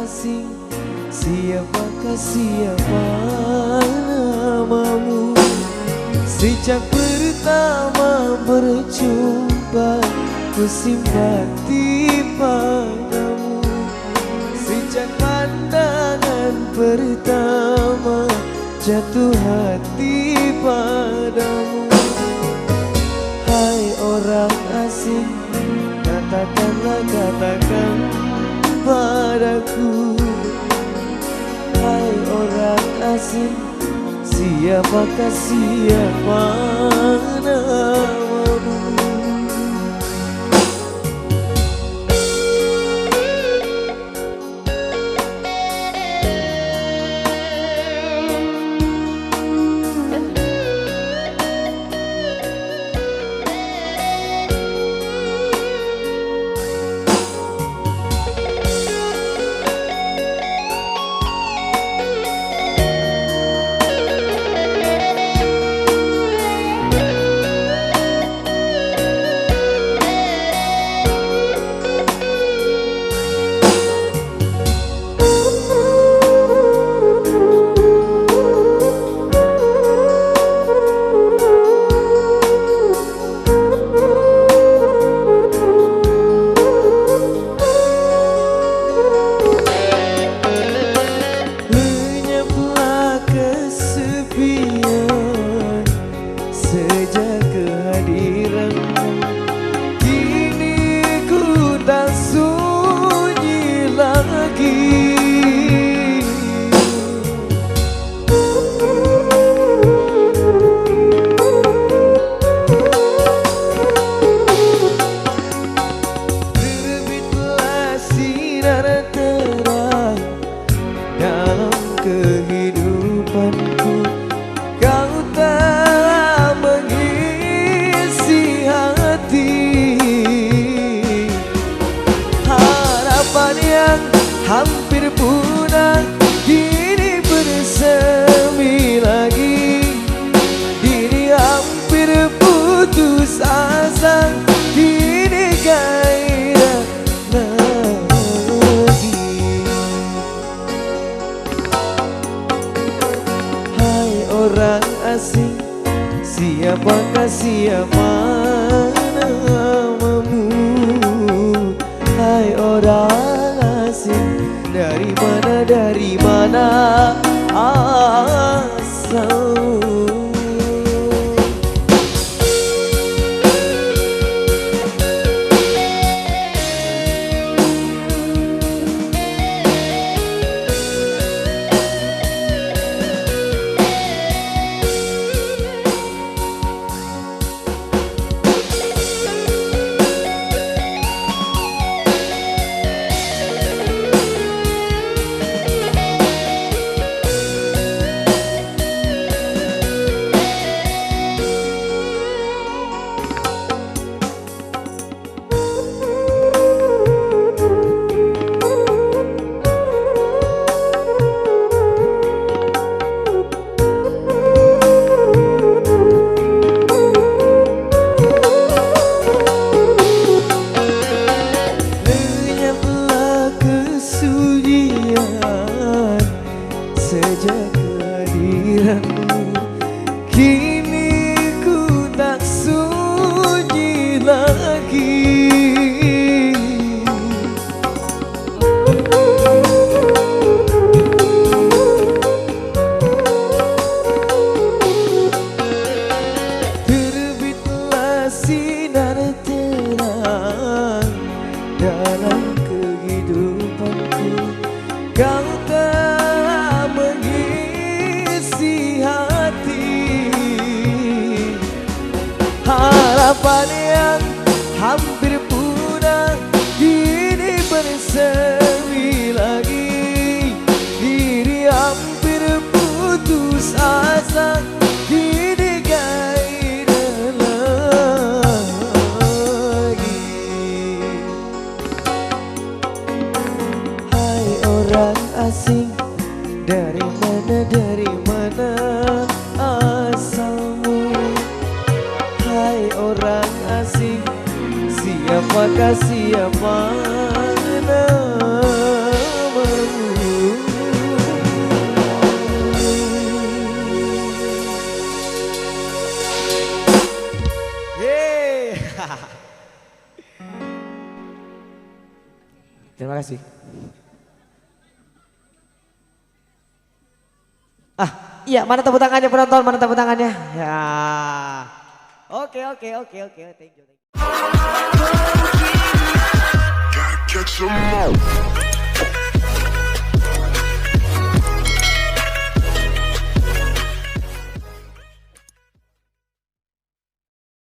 asing, siapakah siapa namamu? Sejak pertama berjumpa, ku simpati padamu. Sejak pandangan pertama, jatuh hati padamu. Hai orang asing, katakan padaku. Hai orang asing, siapakah siapa namamu? Sejak kehadiranmu, kini ku tak sunyi lagi. Terbitlah sinar terang dalam kehidupanku. Kau telah mengisi hati. Harapan yang hampir punah kini bersemi lagi. Diri hampir putus asa, kini gairah lagi. Hai orang asing, siapakah siapa namamu? Hai orang asing, dari mana asalmu? Sejak kehadiranmu, kini ku tak sunyi lagi. Terbitlah sinar terang dalam kehidupanku. Kau telah mengisi hati. Harapan yang hampir punah kini bersemi lagi. Diri hampir putus asa, kini gairah lagi. Hai orang asing, dari mana asalmu? Hai orang asing, siapakah siapa namamu? Terima kasih. Ah, iya, mana tepuk tangannya penonton, mana tepuk tangannya? Ya. Oke, thank you. Gotta catch 'em all.